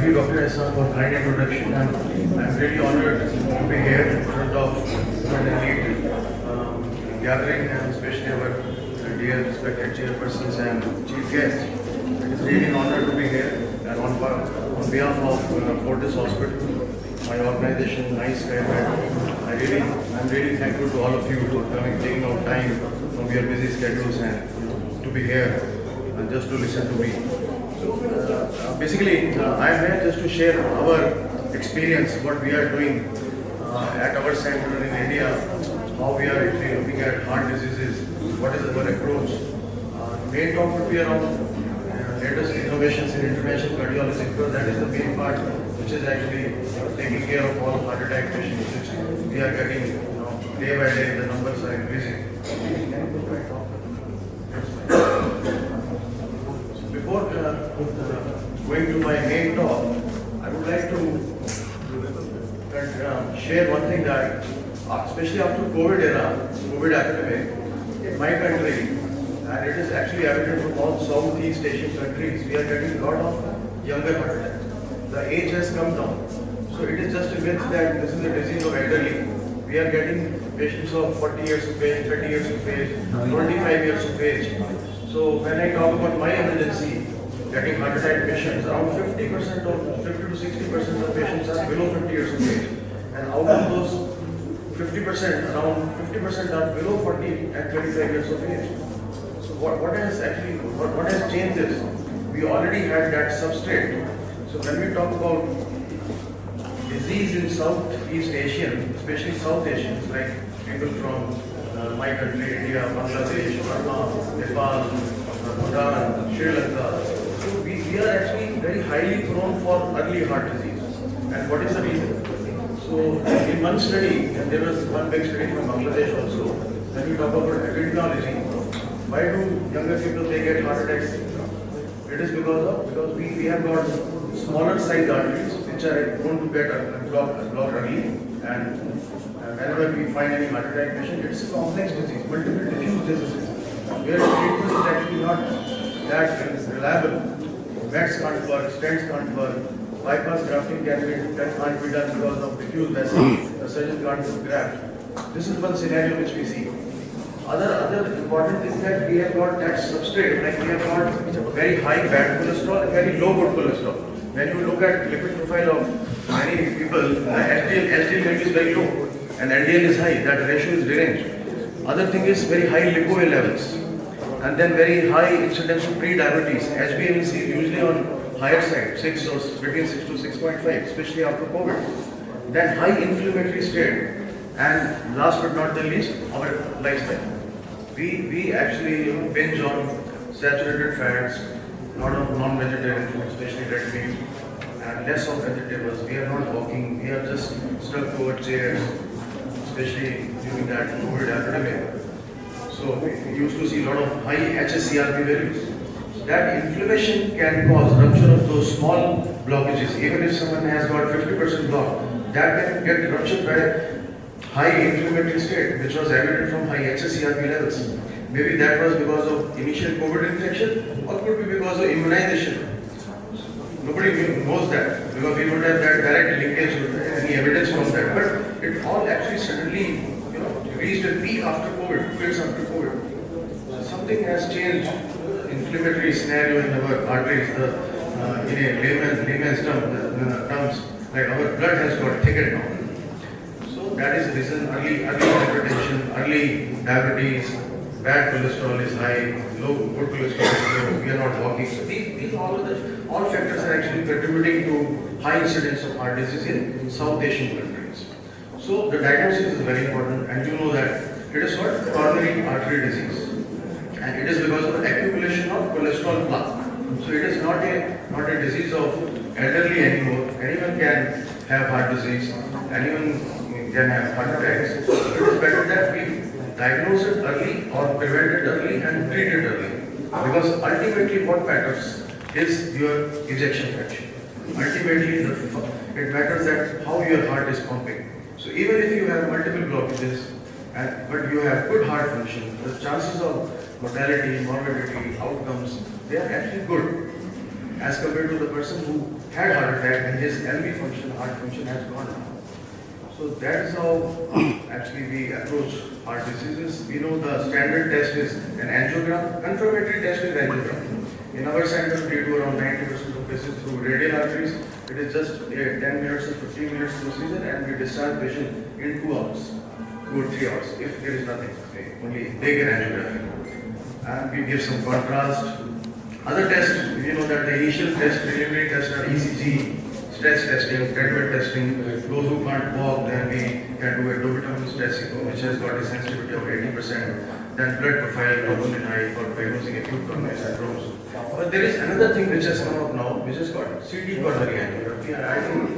thank you, Dr. Ehsan, for kind introduction. I'm really honored to be here in front of an elite gathering, and especially our dear respected chairpersons and chief guests. It is really an honor to be here, and on behalf of Fortis Hospital, my organization, Nice Skymed, I'm really thankful to all of you for taking out time from your busy schedules and to be here and just to listen to me. So basically, I'm here just to share our experience, what we are doing at our center in India, how we are actually looking at heart diseases, what is our approach. Main talk would be around latest innovations in interventional cardiology, because that is the main part which is actually taking care of all heart attack patients, which we are getting, day by day, the numbers are increasing. Before going to my main talk, I would like to share one thing that, especially after COVID era, COVID epidemic, in my country, and it is actually evident from all Southeast Asian countries, we are getting a lot of younger heart attacks. The age has come down. So it is just a myth that this is a disease of elderly. We are getting patients of 40 years of age, 30 years of age, 25 years of age. So when I talk about my emergency, getting heart attack patients, around 50% of 50 to 60% of patients are below 50 years of age. And out of those 50%, around 50% are below 40 and 25 years of age. So what has changed is, we already had that substrate. So when we talk about disease in Southeast Asian, especially South Asians, like people from my country, India, Bangladesh, Burma, Nepal, Bhutan, Sri Lanka, so we are actually very highly prone for early heart disease. And what is the reason? So in one study, and there was one big study from Bangladesh also, when we talk about epidemiology, why do younger people they get heart attacks? It is because we have got smaller size arteries which are prone to get blocked early, and whenever we find any heart attack patient, it's a complex disease, multiple diffuse diseases, where treatment is actually not that reliable. Vents can't work, stents can't work, bypass grafting can't be done because of diffuse vessels, the surgeon can't do graft. This is one scenario which we see. Other important thing that we have got that substrate, like we have got very high bad cholesterol and very low good cholesterol. When you look at lipid profile of many people, HDL level is very low and LDL is high, that ratio is deranged. Other thing is very high lipoA levels, and then very high incidence of pre-diabetes. HbA1c is usually on higher side, 6 or between 6 to 6.5, especially after COVID. Then high inflammatory state, and last but not the least, our lifestyle. We actually binge on saturated fats, lot of non-vegetarian food, especially red meat, and less of vegetables. We are not walking, we are just stuck to our chairs, especially during that COVID epidemic. So we used to see a lot of high HSCRP values. That inflammation can cause rupture of those small blockages. Even if someone has got 50% block, that can get ruptured by high inflammatory state, which was evident from high HSCRP levels. Maybe that was because of initial COVID infection, or could be because of immunization. Nobody knows that, because we don't have that direct linkage or any evidence from that. But it all actually suddenly, reached a peak after COVID, 2 years after COVID. Something has changed. Inflammatory scenario in our arteries, in a layman's terms, like our blood has got thickened now. That is the reason early hypertension, early diabetes, bad cholesterol is high, low good cholesterol is low, we are not walking. So these all factors are actually contributing to high incidence of heart disease in South Asian countries. So the diagnosis is very important, and you know that it is called coronary artery disease, and it is because of the accumulation of cholesterol plaque. So it is not a disease of elderly anymore. Anyone can have heart disease. Anyone can have heart attacks. So it is better that we diagnose it early or prevent it early and treat it early. Because ultimately what matters is your ejection fraction. Ultimately it matters that how your heart is pumping. So even if you have multiple blockages, but you have good heart function, the chances of mortality, morbidity, outcomes, they are actually good as compared to the person who had heart attack and his LV function, heart function has gone down. So that is how actually we approach heart diseases. We know the standard test is an angiogram, confirmatory test is angiogram. In our center, we do around 90% of cases through radial arteries. It is just 10 minutes or 15 minutes procedure and we discharge patient in 2 hours, 2 or 3 hours if there is nothing, only big angiography. And we give some contrast. Other tests, you know that the initial test, preliminary tests are ECG, stress testing, treadmill testing. Those who can't walk, then we can do a dobutamine stress echo, which has got a sensitivity of 80%. Then blood profile, globulin high for diagnosing acute coronary syndromes. But there is another thing which has come up now, which is called CT coronary angiography. And I think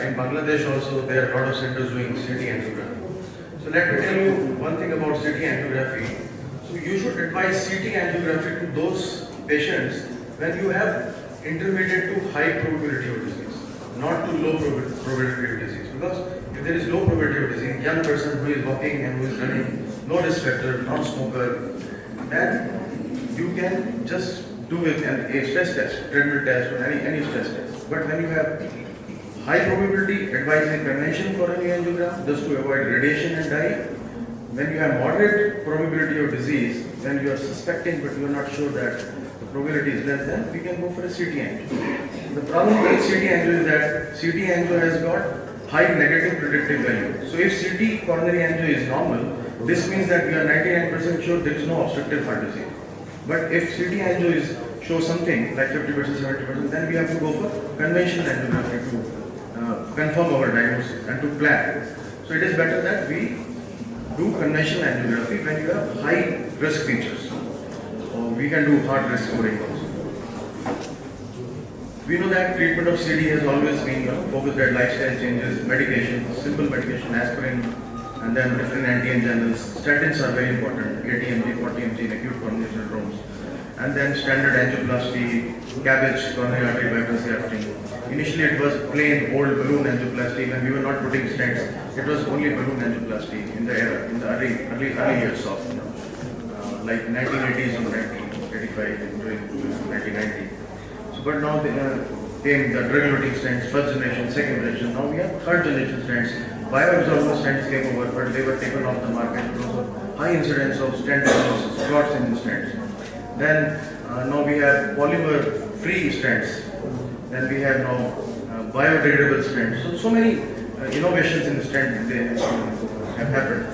in Bangladesh also there are a lot of centers doing CT angiography. So let me tell you one thing about CT angiography. So you should advise CT angiography to those patients when you have intermediate to high probability of disease, not to low probability of disease. Because if there is low probability of disease, young person who is walking and who is running, no risk factor, non-smoker, then you can just do with a stress test, treadmill test or any stress test. But when you have high probability, advise a conventional coronary angiogram just to avoid radiation and dying. When you have moderate probability of disease, then you are suspecting but you are not sure that the probability is less than, we can go for a CT angio. The problem with CT angio is that CT angio has got high negative predictive value. So if CT coronary angio is normal, this means that we are 99% sure there is no obstructive heart disease. But if CT angio is show something like 50%, 70%, then we have to go for conventional angiography to confirm our diagnosis and to plan. So it is better that we do conventional angiography when you have high risk features. We can do heart risk scoring also. We know that treatment of CD has always been focused at lifestyle changes, medication, simple medication, aspirin, and then different anti-angiogenics. Statins are very important, 80 mg, 40 mg in acute coronary syndromes. And then standard angioplasty, CABG, coronary artery bypass grafting. Initially it was plain old balloon angioplasty when we were not putting stents. It was only balloon angioplasty in the era, in the early years of like 1980s or 1985 and 1990. So, but now they came the drug-eluting stents, first generation, second generation. Now we have third generation stents. Bioabsorbable stents came over, but they were taken off the market because of high incidence of stent clots in the stents. Then now we have polymer-free stents. Then we have now biodegradable stents. So many innovations in the stent they have happened.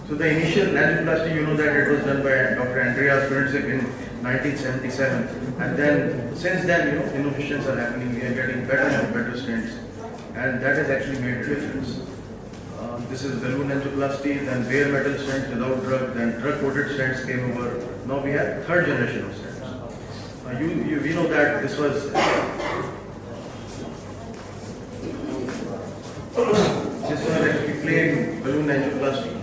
So the initial angioplasty, you know that it was done by Dr. Andreas Brunzig in 1977, and then since then, innovations are happening. We are getting better and better stents, and that has actually made a difference. This is balloon angioplasty, then bare metal stents without drug, then drug-coated stents came over. Now we have third generation of stents. We know that this was actually plain balloon angioplasty.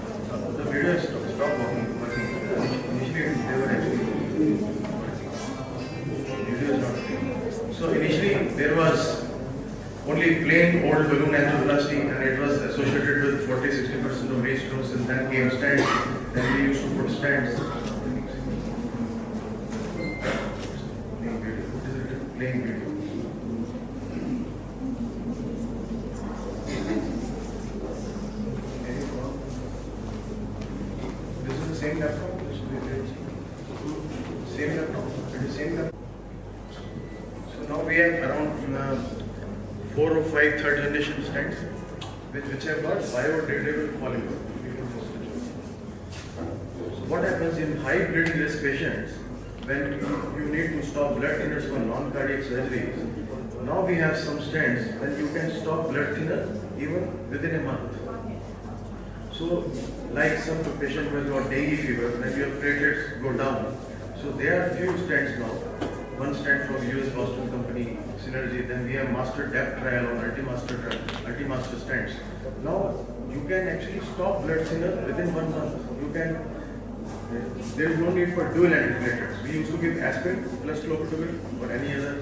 The video has stopped working. Initially they were actually video is not clear. So initially there was only plain old balloon angioplasty and it was associated with 40-60% of restenosis, and then came stents. Then we used to put stents. Playing video. This is the same laptop. Same laptop. It is same laptop. So now we have around 4 or 5 third generation stents, which have got biodegradable polymer. So what happens in high bleeding risk patients when you need to stop blood thinners for non-cardiac surgeries? Now we have some stents that you can stop blood thinner even within a month. So like some patient who has got dengue fever, when your platelets go down. So there are few stents now. One stent from US Boston company, Synergy. Then we have master depth trial on Ultimaster stents. Now you can actually stop blood thinner within 1 month. You can. There is no need for dual antiplatelets. We used to give aspirin plus clopidogrel or any other